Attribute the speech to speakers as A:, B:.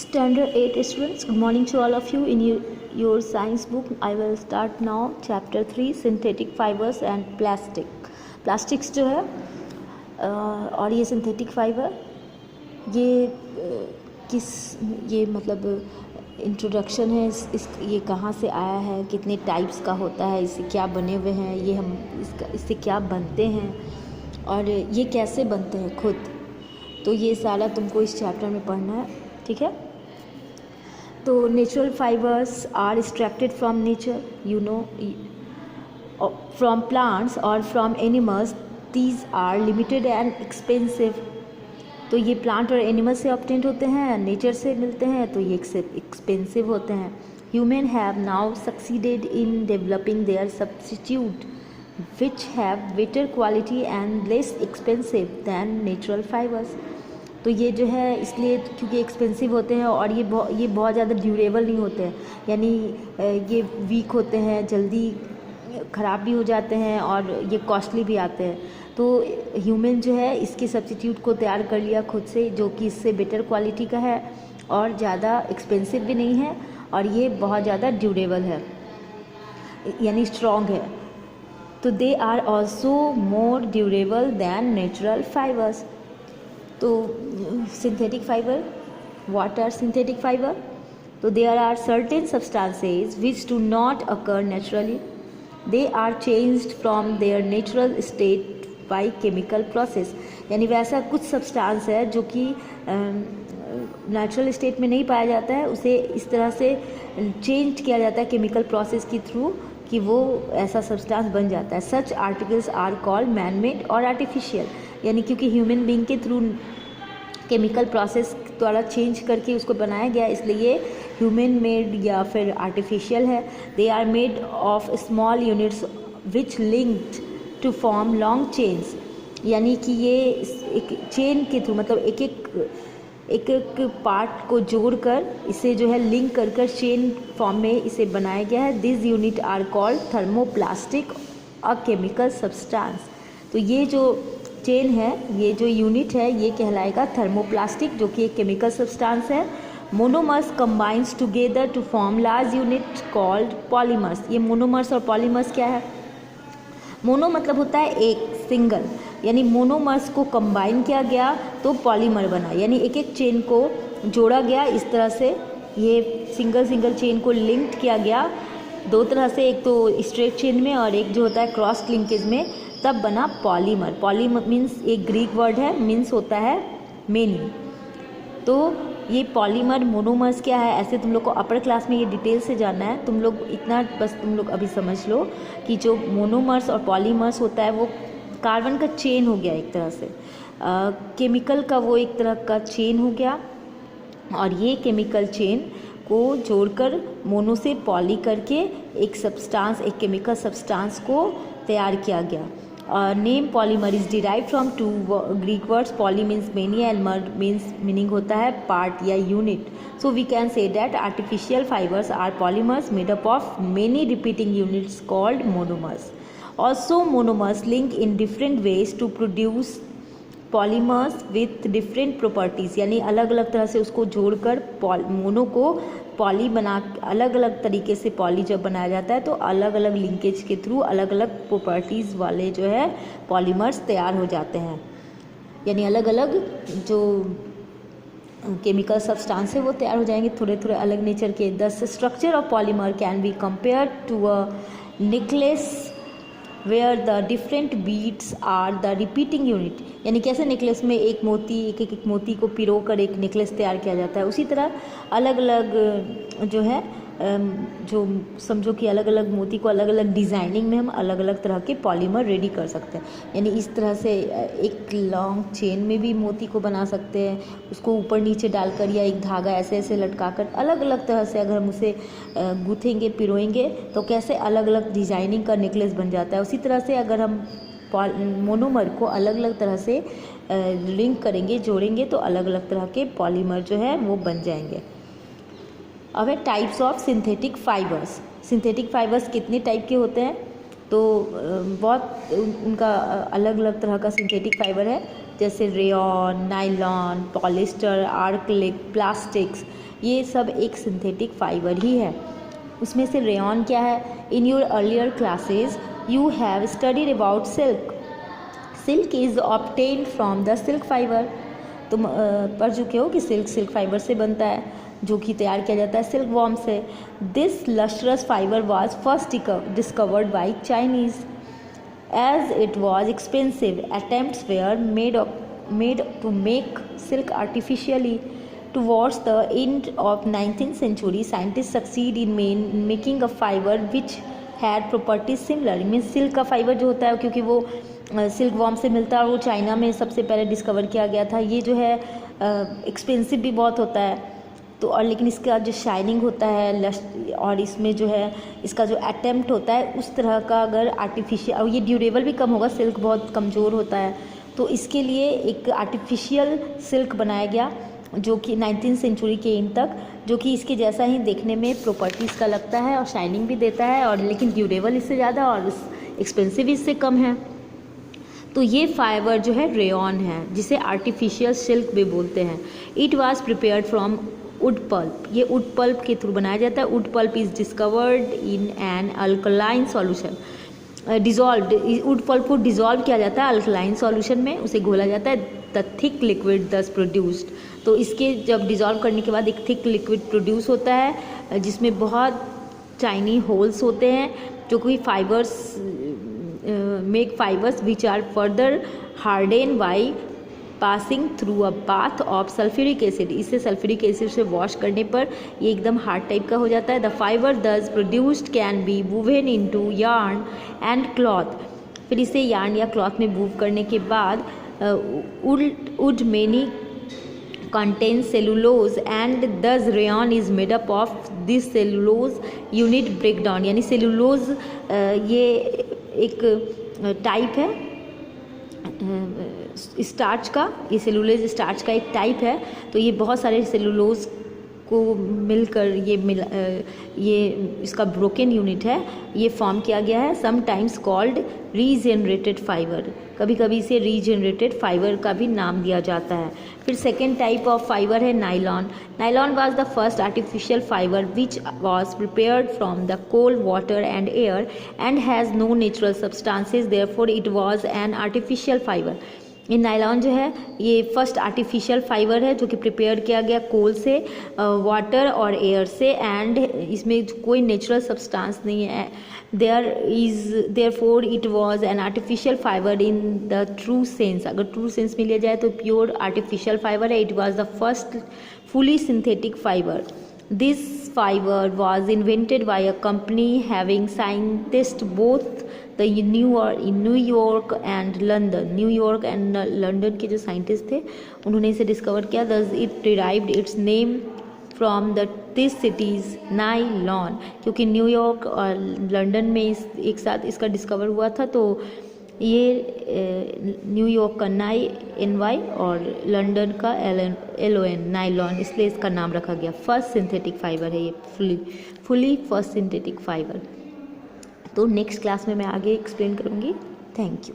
A: Standard 8 students, good morning to all of you. In your science book, I will start now chapter 3 synthetic fibers and plastics जो है और ये synthetic fibre ये मतलब introduction है इस ये कहाँ से आया है, कितने टाइप्स का होता है, इससे क्या बने हुए हैं, ये हम इससे क्या बनते हैं और ये कैसे बनते हैं खुद। तो ये सारा तुमको इस चैप्टर में पढ़ना है, ठीक है। तो natural fibres are extracted from nature, you know, from plants और from animals. These are limited and expensive. तो ये प्लांट और एनिमल से ऑब्टेन होते हैं, नेचर से मिलते हैं, तो ये एक्सपेंसिव होते हैं। Human have now succeeded in developing there substitute which have better quality and less expensive than natural fibres. तो ये जो है इसलिए क्योंकि एक्सपेंसिव होते हैं और ये बहुत ज़्यादा ड्यूरेबल नहीं होते हैं, यानी ये वीक होते हैं, जल्दी ख़राब भी हो जाते हैं और ये कॉस्टली भी आते हैं। तो ह्यूमन जो है इसके सब्स्टिट्यूट को तैयार कर लिया खुद से, जो कि इससे बेटर क्वालिटी का है और ज़्यादा एक्सपेंसिव भी नहीं है और ये बहुत ज़्यादा ड्यूरेबल है, यानी स्ट्रॉन्ग है। तो they are also more durable than natural fibres. तो synthetic fibre, what are synthetic fibre? तो there are certain substances which do not occur naturally, they are changed from their natural state by chemical process. यानी वैसा कुछ substance है जो कि natural state में नहीं पाया जाता है, उसे इस तरह से चेंज किया जाता है केमिकल प्रोसेस के थ्रू कि वो ऐसा सब्सटेंस बन जाता है। Such articles are called man made और आर्टिफिशियल, यानी क्योंकि ह्यूमन बीइंग के थ्रू केमिकल प्रोसेस द्वारा चेंज करके उसको बनाया गया, इसलिए ह्यूमन मेड या फिर आर्टिफिशियल है। They are made of small units which linked to form long chains, यानी कि ये एक चेन के थ्रू, मतलब एक एक पार्ट को जोड़कर इसे जो है लिंक कर कर चेन फॉर्म में इसे बनाया गया है। This unit are called thermoplastic, a chemical substance. तो ये जो चेन है, ये जो यूनिट है, ये कहलाएगा थर्मोप्लास्टिक, जो कि एक केमिकल सब्सटेंस है। Monomers combines together to form large unit called polymers. ये मोनोमर्स और पॉलीमर्स क्या है? मोनो मतलब होता है एक, सिंगल, यानी मोनोमर्स को कंबाइन किया गया तो पॉलीमर बना, यानी एक एक चेन को जोड़ा गया इस तरह से, ये सिंगल चेन को लिंक किया गया दो तरह से, एक तो स्ट्रेट चेन में और एक जो होता है क्रॉस लिंकेज में, तब बना पॉलीमर। पॉलीमर मीन्स एक ग्रीक वर्ड है, मीन्स होता है मेनी। तो ये पॉलीमर मोनोमर्स क्या है, ऐसे तुम लोग को अपर क्लास में ये डिटेल से जानना है। तुम लोग इतना बस तुम लोग अभी समझ लो कि जो मोनोमर्स और पॉलीमर्स होता है वो कार्बन का चेन हो गया एक तरह से, केमिकल का वो एक तरह का चेन हो गया, और ये केमिकल चेन को जोड़कर मोनो से पॉली करके एक सब्सटेंस, एक केमिकल सब्सटेंस को तैयार किया गया। Name polymer is derive from two Greek words, poly means many and mer means meaning होता है पार्ट या unit. So we can say that artificial fibres are polymers made up of many repeating units called monomers. Also monomers link in different ways to produce polymers with different properties, यानी अलग अलग तरह से उसको जोड़कर mono को poly बना, अलग अलग तरीके से पॉली जब बनाया जाता है तो अलग अलग लिंकेज के थ्रू अलग अलग प्रॉपर्टीज़ वाले जो है पॉलीमर्स तैयार हो जाते हैं, यानी अलग अलग जो केमिकल सब्सटेंस है वो तैयार हो जाएंगे थोड़े थोड़े अलग नेचर के। The structure of polymer can be compare to a necklace where the different beads are the repeating unit, यानी कैसे नेकलेस में एक मोती, एक मोती को पिरो कर एक नेकलेस तैयार किया जाता है, उसी तरह अलग अलग जो है जो समझो कि अलग अलग मोती को अलग अलग डिज़ाइनिंग में हम अलग अलग तरह के पॉलीमर रेडी कर सकते हैं। यानी इस तरह से एक लॉन्ग चेन में भी मोती को बना सकते हैं, उसको ऊपर नीचे डालकर या एक धागा ऐसे ऐसे लटकाकर अलग अलग तरह से अगर हम उसे गूँथेंगे, पिरोएंगे तो कैसे अलग अलग डिज़ाइनिंग का नेकलेस बन जाता है। उसी तरह से अगर हम मोनोमर को अलग अलग तरह से लिंक करेंगे, जोड़ेंगे, तो अलग अलग तरह के पॉलीमर जो है वो बन जाएंगे। अब है types of synthetic fibres. Synthetic fibres कितने टाइप के होते हैं? तो बहुत उनका अलग अलग तरह का सिंथेटिक फाइबर है, जैसे रेयॉन, नायलॉन, पॉलिस्टर, आर्क्लिक, प्लास्टिक्स, ये सब एक सिंथेटिक फाइबर ही है। उसमें से रेयॉन क्या है? In your earlier classes you have studied about silk. Silk is obtained from the silk fibre. तुम पढ़ चुके हो कि सिल्क फाइबर से बनता है, जो कि तैयार किया जाता है सिल्क वॉर्म से। This lustrous fibre was first discovered by Chinese as it was expensive. Attempts were made to make silk artificially. Towards the end of 19th century, scientists succeed in making a fiber which had properties similar. Means silk का fibre जो होता है, क्योंकि वो silk worm से मिलता है और वो चाइना में सबसे पहले डिस्कवर किया गया था। ये जो है एक्सपेंसिव भी बहुत होता है, तो और लेकिन इसका जो शाइनिंग होता है और इसमें जो है इसका जो अटेम्प्ट होता है उस तरह का अगर आर्टिफिशियल, और ये ड्यूरेबल भी कम होगा, सिल्क बहुत कमज़ोर होता है, तो इसके लिए एक आर्टिफिशियल सिल्क बनाया गया जो कि 19th सेंचुरी के एंड तक, जो कि इसके जैसा ही देखने में प्रॉपर्टीज़ का लगता है और शाइनिंग भी देता है, और लेकिन ड्यूरेबल इससे ज़्यादा और एक्सपेंसिव इससे कम है। तो ये फाइबर जो है रेयॉन है, जिसे आर्टिफिशियल सिल्क भी बोलते हैं। It was prepared from wood pulp. ये वुड पल्प के थ्रू बनाया जाता है। Wood pulp is discovered in an alkaline solution. Dissolve, wood pulp को डिज़ोल्व किया जाता है अल्कलाइन सॉल्यूशन में, उसे घोला जाता है। द थिक लिक्विड दस प्रोड्यूस्ड। तो इसके जब डिज़ोल्व करने के बाद एक थिक लिक्विड प्रोड्यूस होता है, जिसमें बहुत टाइनी होल्स होते हैं, जो कि fibres make fibres which are further harden by passing through a bath of sulphuric acid. इससे सल्फ्यूरिक एसिड से वॉश करने पर ये एकदम हार्ड टाइप का हो जाता है। द फाइबर दस produced can be woven into yarn and cloth. फिर इसे यार्न या क्लॉथ में वूव करने के बाद would many contains cellulose and thus rayon is made up of this cellulose unit breakdown। यानी सेलुलोज ये एक टाइप है स्टार्च का, ये सेलुलोज स्टार्च का एक टाइप है। तो ये बहुत सारे सेलुलोज को मिलकर ये इसका ब्रोकन यूनिट है, ये फॉर्म किया गया है। समटाइम्स कॉल्ड रीजेनरेटेड फाइबर, कभी कभी इसे रीजेनरेटेड फाइबर का भी नाम दिया जाता है। फिर सेकेंड टाइप ऑफ फाइबर है nylon. Nylon was the first artificial fibre which was prepared from the coal water and air and has no natural substances, therefore it was an artificial fibre. ये nylon जो है ये first artificial fibre है जो कि prepare किया गया कोल से, वाटर और एयर से, एंड इसमें कोई नेचुरल सब्सटेंस नहीं है। Therefore it was an artificial fibre in the true sense. अगर ट्रू सेंस में लिया जाए तो प्योर आर्टिफिशियल फाइबर है। It was the first fully synthetic fibre. This fiber was invented by a company having scientists both the New York and London। New York and London के जो scientist थे उन्होंने इसे डिस्कवर किया। thus it derived its name from this cities nylon, क्योंकि New York और London में एक साथ इसका डिस्कवर हुआ था, तो ये न्यूयॉर्क का NY और लंदन का LON नाइलॉन, इसलिए इसका नाम रखा गया। फर्स्ट सिंथेटिक फाइबर है ये, फुली फर्स्ट सिंथेटिक फाइबर। तो नेक्स्ट क्लास में मैं आगे एक्सप्लेन करूँगी। Thank you.